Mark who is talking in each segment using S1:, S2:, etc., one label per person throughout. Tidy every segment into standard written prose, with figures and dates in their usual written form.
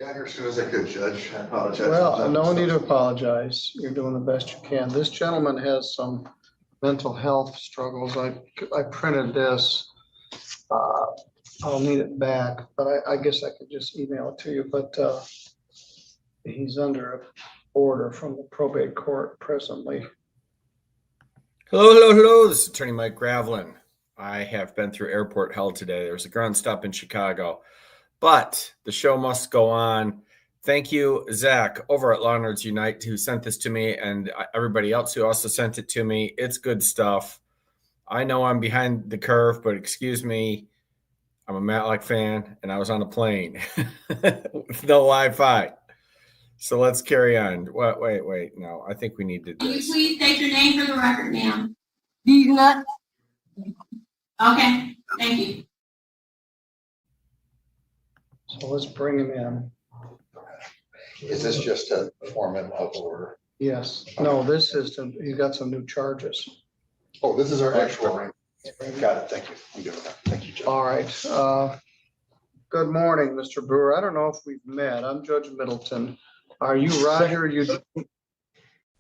S1: Got here as soon as I could, Judge. I apologize.
S2: Well, no need to apologize. You're doing the best you can. This gentleman has some mental health struggles. I printed this. Uh, I'll need it back, but I guess I could just email it to you, but he's under an order from the probate court presently.
S3: Hello. This is Attorney Mike Gravlin. I have been through airport hell today. There was a ground stop in Chicago, but the show must go on. Thank you, Zach, over at Law Nerds Unite, who sent this to me, and everybody else who also sent it to me. It's good stuff. I know I'm behind the curve, but excuse me. I'm a Matlock fan, and I was on a plane with no Wi-Fi. So let's carry on. Wait. No, I think we need to do
S4: Can you
S3: this.
S4: please state your name for the record, ma'am?
S5: He's not.
S4: Okay, thank you.
S2: So let's bring him in.
S1: Is this just a form of order?
S2: Yes. No, this is, he got some new charges.
S1: Oh, this is our actual. Got it. Thank you. I'm good with that. Thank you, Judge.
S2: All right. Good morning, Mr. Brewer. I don't know if we've met. I'm Judge Middleton. Are you Roger?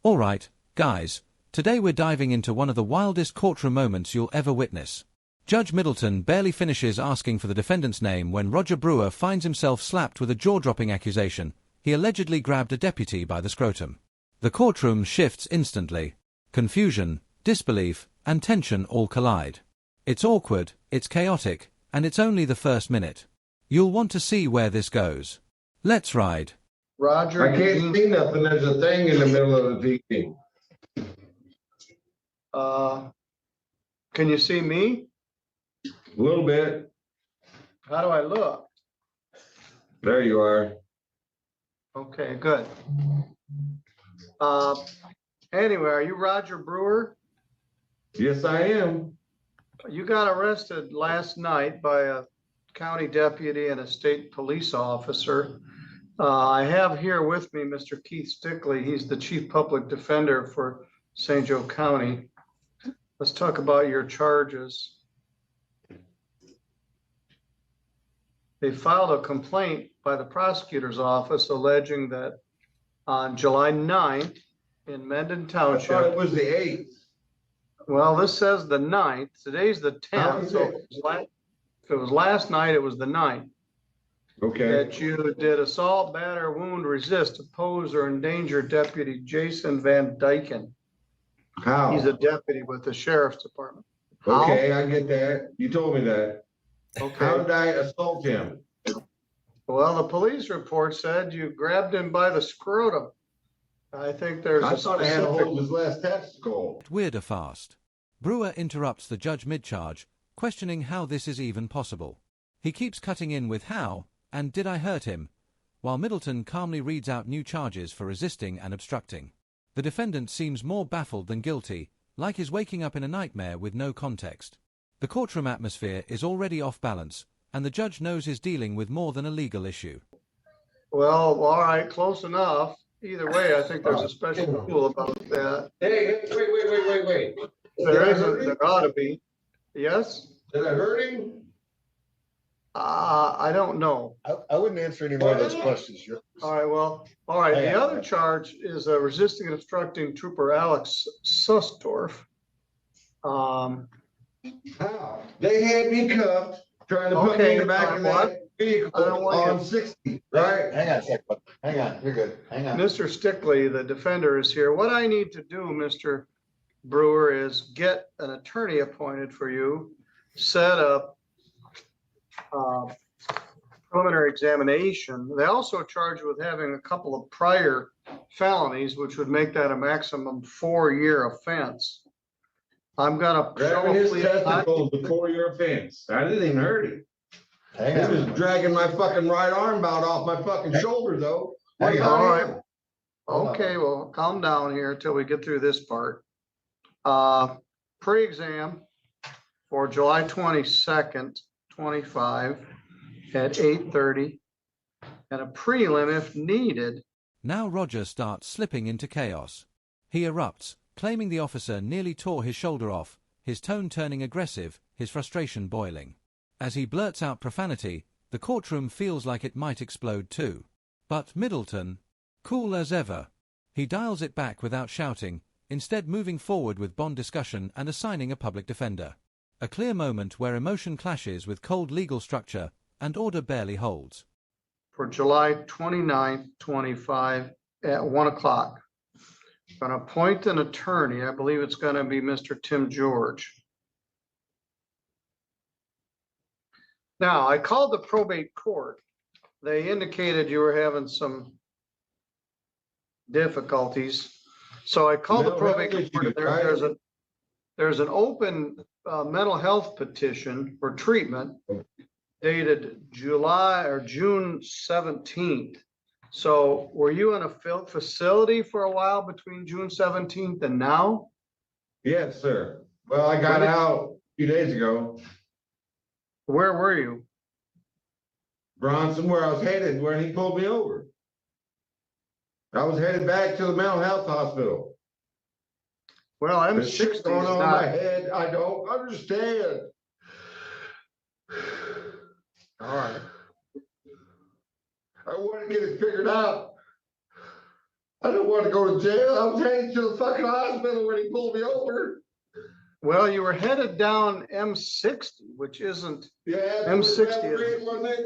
S6: All right, guys. Today we're diving into one of the wildest courtroom moments you'll ever witness. Judge Middleton barely finishes asking for the defendant's name when Roger Brewer finds himself slapped with a jaw-dropping accusation. He allegedly grabbed a deputy by the scrotum. The courtroom shifts instantly. Confusion, disbelief, and tension all collide. It's awkward, it's chaotic, and it's only the first minute. You'll want to see where this goes. Let's ride.
S2: Roger.
S7: I can't see nothing. There's a thing in the middle of the TV.
S2: Can you see me?
S7: A little bit.
S2: How do I look?
S7: There you are.
S2: Okay, good. Anyway, are you Roger Brewer?
S7: Yes, I am.
S2: You got arrested last night by a county deputy and a state police officer. I have here with me Mr. Keith Stickley. He's the chief public defender for St. Joe County. Let's talk about your charges. They filed a complaint by the prosecutor's office alleging that on July 9th in Mendon
S7: I thought it
S2: Township.
S7: was the 8th.
S2: Well, this says the 9th. Today's the 10th. So if it was last night, it was the 9th.
S7: Okay.
S2: That you did assault, batter, wound, resist, oppose, or endanger Deputy Jason Van Dyken.
S7: How?
S2: He's a deputy with the sheriff's department. How?
S7: Okay, I get that. You told me that. How
S2: Okay.
S7: did I assault him?
S2: Well, the police report said you grabbed him by the scrotum. I think there's
S7: I
S2: a
S7: thought I had a hold of
S2: specific.
S7: his last testicle.
S6: Weirder fast. Brewer interrupts the judge mid-charge, questioning how this is even possible. He keeps cutting in with how, and did I hurt him, while Middleton calmly reads out new charges for resisting and obstructing. The defendant seems more baffled than guilty, like he's waking up in a nightmare with no context. The courtroom atmosphere is already off balance, and the judge knows he's dealing with more than a legal issue.
S2: Well, all right, close enough. Either way, I think there's a special rule about that.
S7: Hey, wait.
S2: There ought to be. Yes?
S7: Did I hurt him?
S2: I don't know.
S1: I wouldn't answer any more of those questions.
S2: All right, well, all right. The other charge is resisting and obstructing Trooper Alex Sustorf.
S7: How? They had me cuffed, trying to put me in the back of
S2: what?
S7: that vehicle
S2: I don't want
S7: on 60, right?
S1: Hang on a second. Hang on. You're good. Hang on.
S2: Mr. Stickley, the defender, is here. What I need to do, Mr. Brewer, is get an attorney appointed for you, set up preliminary examination. They also charge you with having a couple of prior felonies, which would make that a maximum 4-year offense. I'm gonna show
S7: Grabbing
S2: a
S7: his
S2: plea.
S7: testicles before your offense. I didn't even hurt him.
S1: Hang
S7: He
S1: on.
S7: was dragging my fucking right arm out off my fucking shoulder, though. What
S1: Hang
S7: about
S2: on.
S7: him?
S2: Okay, well, calm down here until we get through this part. Pre-exam for July 22nd, 25 at 8:30, and a prelim if needed.
S6: Now Roger starts slipping into chaos. He erupts, claiming the officer nearly tore his shoulder off, his tone turning aggressive, his frustration boiling. As he blurts out profanity, the courtroom feels like it might explode too. But Middleton, cool as ever, he dials it back without shouting, instead moving forward with bond discussion and assigning a public defender. A clear moment where emotion clashes with cold legal structure and order barely holds.
S2: For July 29th, 25 at 1 o'clock. Going to appoint an attorney. I believe it's going to be Mr. Tim George. Now, I called the probate court. They indicated you were having some difficulties. So I called the probate court. There's an open mental health petition for treatment dated July or June 17th. So were you in a facility for a while between June 17th and now?
S7: Yes, sir. Well, I got out a few days ago.
S2: Where were you?
S7: Bronson, where I was headed when he pulled me over. I was headed back to the mental health hospital.
S2: Well, I'm
S7: There's shit's
S2: 60.
S7: going on in my head. I don't understand.
S2: All right.
S7: I want to get it figured out. I don't want to go to jail. I was headed to the fucking hospital when he pulled me over.
S2: Well, you were headed down M60, which isn't M60.
S7: Wasn't it?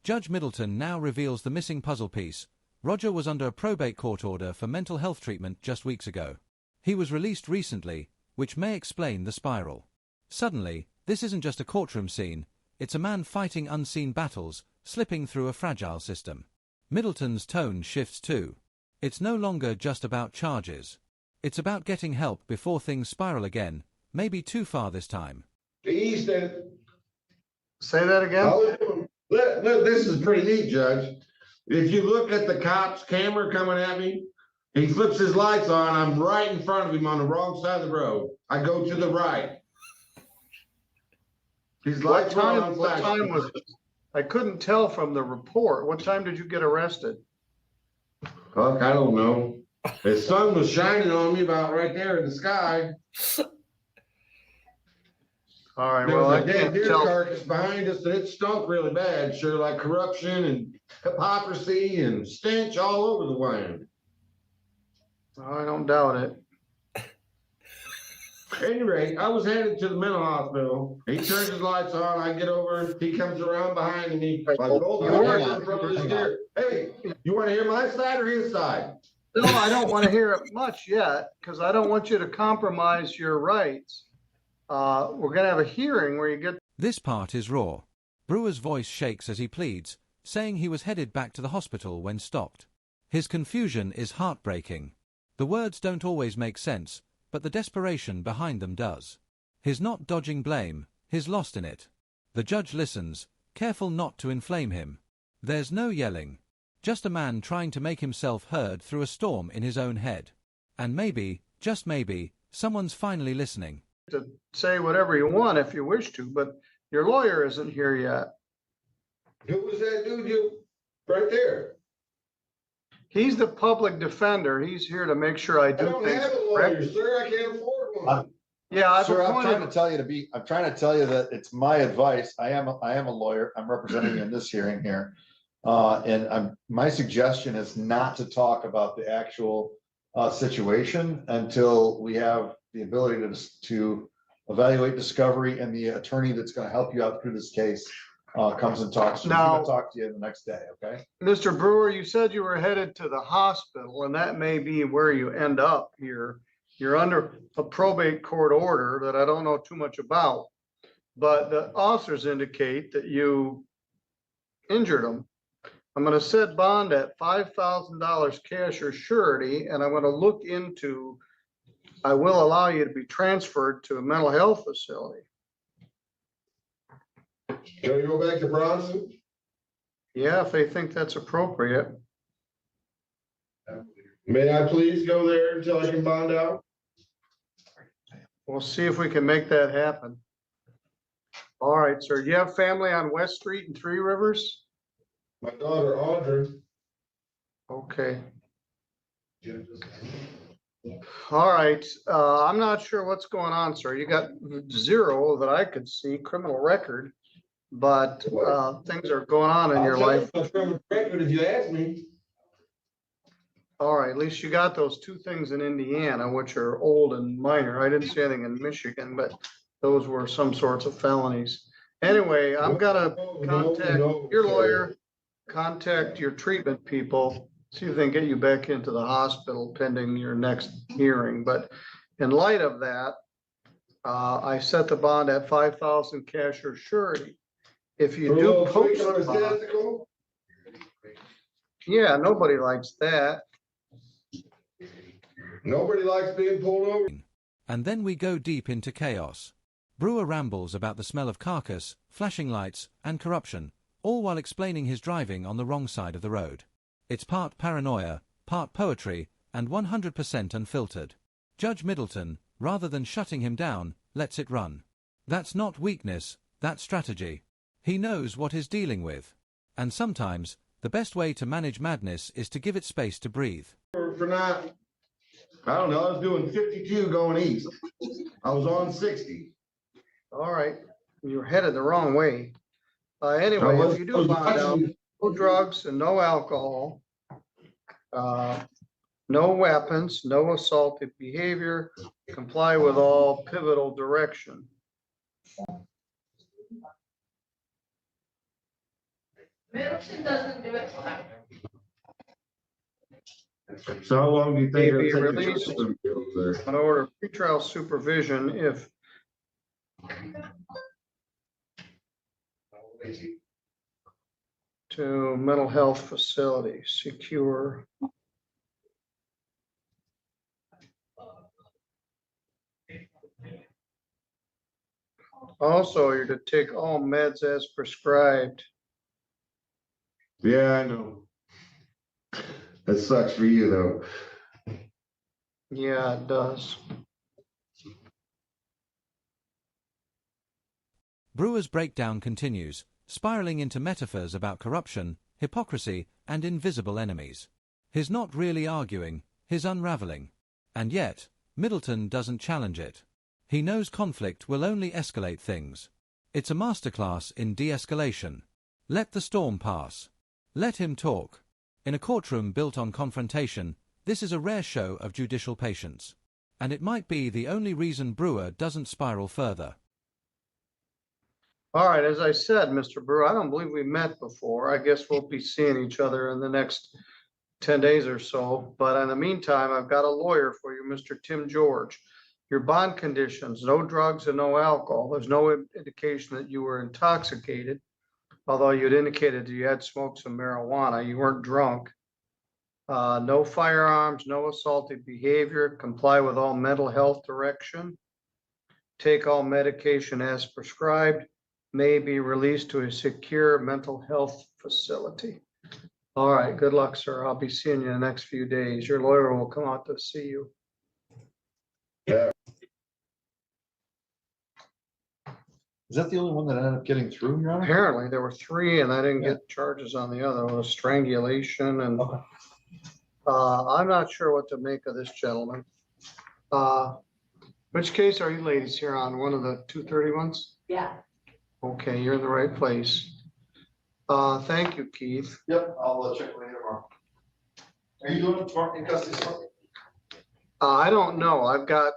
S6: Judge Middleton now reveals the missing puzzle piece. Roger was under a probate court order for mental health treatment just weeks ago. He was released recently, which may explain the spiral. Suddenly, this isn't just a courtroom scene, it's a man fighting unseen battles, slipping through a fragile system. Middleton's tone shifts too. It's no longer just about charges. It's about getting help before things spiral again, maybe too far this time.
S7: Say
S2: that again?
S7: Look, this is pretty neat, Judge. If you look at the cop's camera coming at me, he flips his lights on. I'm right in front of him on the wrong side of the road. I go to the right. His lights were on
S2: What
S7: flashing.
S2: time was it? I couldn't tell from the report. What time did you get arrested?
S7: Fuck, I don't know. The sun was shining on me about right there in the sky.
S2: All right,
S7: There
S2: well,
S7: was
S2: I
S7: a dead
S2: can't
S7: deer
S2: tell.
S7: carcass behind us, and it stunk really bad. Sure, like corruption and hypocrisy and stench all over the land.
S2: I don't doubt it.
S7: At any rate, I was headed to the mental hospital. He turns his lights on. I get over. He comes around behind me. Like, oh, hey, you want to hear my side or his side?
S2: No, I don't want to hear it much yet because I don't want you to compromise your rights. We're going to have a hearing where you get.
S6: This part is raw. Brewer's voice shakes as he pleads, saying he was headed back to the hospital when stopped. His confusion is heartbreaking. The words don't always make sense, but the desperation behind them does. He's not dodging blame, he's lost in it. The judge listens, careful not to inflame him. There's no yelling, just a man trying to make himself heard through a storm in his own head. And maybe, just maybe, someone's finally listening.
S2: To say whatever you want if you wish to, but your lawyer isn't here yet.
S7: Who was that dude you right there?
S2: He's the public defender. He's here to make sure I
S7: I
S2: do
S7: don't
S2: things
S7: have a lawyer,
S2: correct.
S7: sir. I can't afford one.
S2: Yeah, I've
S1: Sir, I'm trying
S2: appointed.
S1: to tell you I'm trying to tell you that it's my advice. I am a lawyer. I'm representing you in this hearing here. My suggestion is not to talk about the actual situation until we have the ability to evaluate discovery and the attorney that's going to help you out through this case comes and talks to you. He's gonna talk to you the next day, okay?
S2: Mr. Brewer, you said you were headed to the hospital, and that may be where you end up here. You're under a probate court order that I don't know too much about, but the officers indicate that you injured him. I'm going to set bond at $5,000 cash or surety, and I'm going to look into, I will allow you to be transferred to a mental health facility.
S7: Can we go back to Bronson?
S2: Yeah, if they think that's appropriate.
S7: May I please go there until I can bond out?
S2: We'll see if we can make that happen. All right, sir. Do you have family on West Street and Three Rivers?
S7: My daughter Audrey.
S2: Okay. All right. I'm not sure what's going on, sir. You got 0 that I could see, criminal record, but things are going on in your life.
S7: Criminal record, if you ask me.
S2: All right, at least you got those two things in Indiana, which are old and minor. I didn't see anything in Michigan, but those were some sorts of felonies. Anyway, I'm gonna contact your lawyer, contact your treatment people, see if they can get you back into the hospital pending your next hearing. But in light of that, I set the bond at 5,000 cash or surety. If you do post the bond, yeah, nobody likes that.
S7: Nobody likes being pulled over.
S6: And then we go deep into chaos. Brewer rambles about the smell of carcass, flashing lights, and corruption, all while explaining his driving on the wrong side of the road. It's part paranoia, part poetry, and 100% unfiltered. Judge Middleton, rather than shutting him down, lets it run. That's not weakness, that's strategy. He knows what he's dealing with. And sometimes, the best way to manage madness is to give it space to breathe.
S7: For not, I don't know, I was doing 52 going east. I was on 60.
S2: All right, you're headed the wrong way. Anyway, if you do bond out, no drugs and no alcohol, no weapons, no assaultive behavior, comply with all pivotal direction.
S5: Middleton doesn't do it.
S7: So how long do you think
S2: Maybe
S7: it'll take
S2: released.
S7: to get over there?
S2: An order of pretrial supervision if to mental health facility, secure. Also, you're to take all meds as prescribed.
S7: Yeah, I know. That sucks for you though.
S2: Yeah, it does.
S6: Brewer's breakdown continues, spiraling into metaphors about corruption, hypocrisy, and invisible enemies. He's not really arguing, he's unraveling. And yet, Middleton doesn't challenge it. He knows conflict will only escalate things. It's a masterclass in de-escalation. Let the storm pass. Let him talk. In a courtroom built on confrontation, this is a rare show of judicial patience. And it might be the only reason Brewer doesn't spiral further.
S2: All right, as I said, Mr. Brewer, I don't believe we met before. I guess we'll be seeing each other in the next 10 days or so. But in the meantime, I've got a lawyer for you, Mr. Tim George. Your bond conditions, no drugs and no alcohol. There's no indication that you were intoxicated, although you'd indicated you had smoked some marijuana. You weren't drunk. No firearms, no assaultive behavior, comply with all mental health direction, take all medication as prescribed, may be released to a secure mental health facility. All right, good luck, sir. I'll be seeing you in the next few days. Your lawyer will come out to see you.
S1: Is that the only one that ended up getting through, Your Honor?
S2: Apparently, there were 3 and I didn't get charges on the other one, strangulation and
S1: Okay.
S2: I'm not sure what to make of this gentleman. Which case are you ladies here on? One of the 230 ones?
S5: Yeah.
S2: Okay, you're in the right place. Thank you, Keith.
S1: Yep, I'll check later tomorrow. Are you doing it tomorrow in custody tomorrow?
S2: I don't know. I've got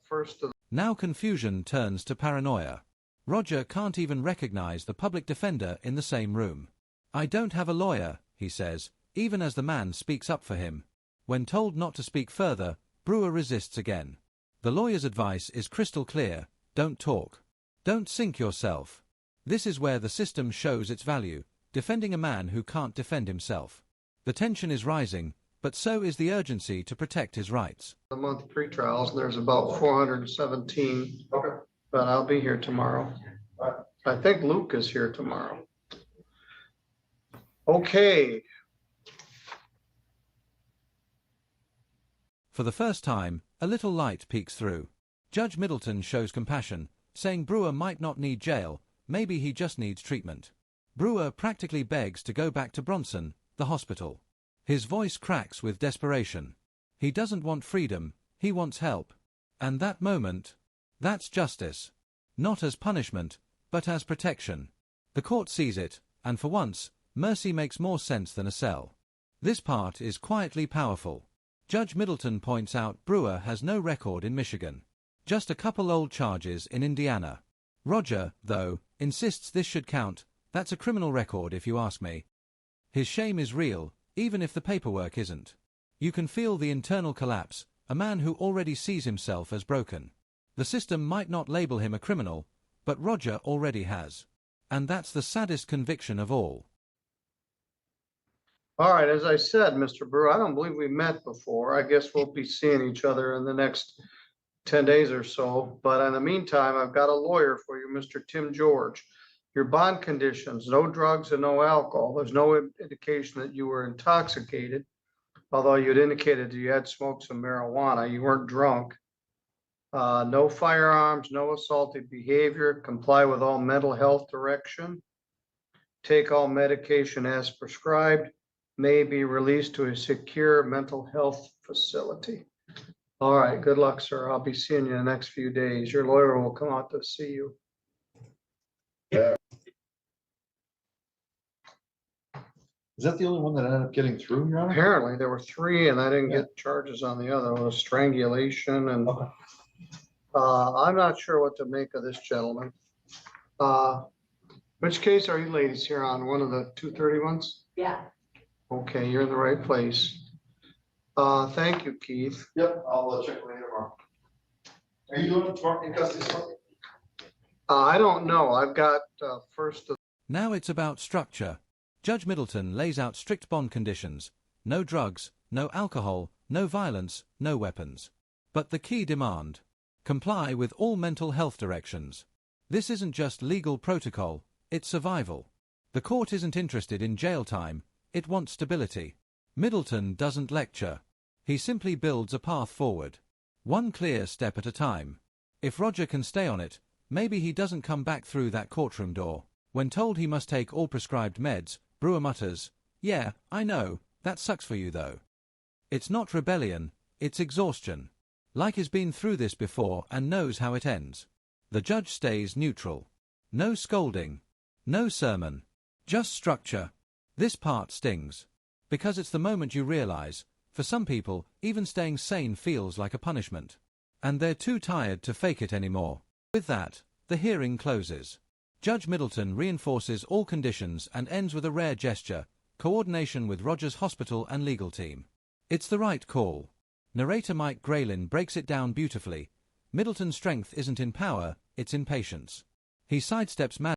S2: first of
S6: Now confusion turns to paranoia. Roger can't even recognize the public defender in the same room. I don't have a lawyer, he says, even as the man speaks up for him. When told not to speak further, Brewer resists again. The lawyer's advice is crystal clear: don't talk. Don't sink yourself. This is where the system shows its value, defending a man who can't defend himself. The tension is rising, but so is the urgency to protect his rights.
S2: the month pre-trials, and there's about 417.
S1: Okay.
S2: But I'll be here tomorrow. I think Luke is here tomorrow. Okay.
S6: For the first time, a little light peeks through. Judge Middleton shows compassion, saying Brewer might not need jail, maybe he just needs treatment. Brewer practically begs to go back to Bronson, the hospital. His voice cracks with desperation. He doesn't want freedom, he wants help. And that moment, that's justice. Not as punishment, but as protection. The court sees it, and for once, mercy makes more sense than a cell. This part is quietly powerful. Judge Middleton points out Brewer has no record in Michigan. Just a couple old charges in Indiana. Roger, though, insists this should count. That's a criminal record if you ask me. His shame is real, even if the paperwork isn't. You can feel the internal collapse, a man who already sees himself as broken. The system might not label him a criminal, but Roger already has. And that's the saddest conviction of all.
S2: All right, as I said, Mr. Brewer, I don't believe we met before. I guess we'll be seeing each other in the next 10 days or so. But in the meantime, I've got a lawyer for you, Mr. Tim George. Your bond conditions, no drugs and no alcohol. There's no indication that you were intoxicated, although you'd indicated that you had smoked some marijuana. You weren't drunk. No firearms, no assaultive behavior, comply with all mental health direction, take all medication as prescribed, may be released to a secure mental health facility. All right, good luck, sir. I'll be seeing you in the next few days. Your lawyer will come out to see you.
S1: Is that the only one that ended up getting through, Your Honor?
S2: Apparently, there were 3 and I didn't get charges on the other. It was strangulation and
S1: Okay.
S2: I'm not sure what to make of this gentleman. Which case are you ladies here on? One of the 230 ones?
S5: Yeah.
S2: Okay, you're in the right place. Thank you, Keith.
S1: Yep, I'll check later tomorrow. Are you doing it tomorrow in custody tomorrow?
S2: I don't know. I've got first.
S6: Now it's about structure. Judge Middleton lays out strict bond conditions. No drugs, no alcohol, no violence, no weapons. But the key demand: comply with all mental health directions. This isn't just legal protocol, it's survival. The court isn't interested in jail time, it wants stability. Middleton doesn't lecture. He simply builds a path forward. One clear step at a time. If Roger can stay on it, maybe he doesn't come back through that courtroom door. When told he must take all prescribed meds, Brewer mutters, "Yeah, I know, that sucks for you though." It's not rebellion, it's exhaustion. Like he's been through this before and knows how it ends. The judge stays neutral. No scolding. No sermon. Just structure. This part stings. Because it's the moment you realize, for some people, even staying sane feels like a punishment. And they're too tired to fake it anymore. With that, the hearing closes. Judge Middleton reinforces all conditions and ends with a rare gesture: coordination with Roger's hospital and legal team. It's the right call. Narrator Mike Graylin breaks it down beautifully. Middleton's strength isn't in power, it's in patience. He sidesteps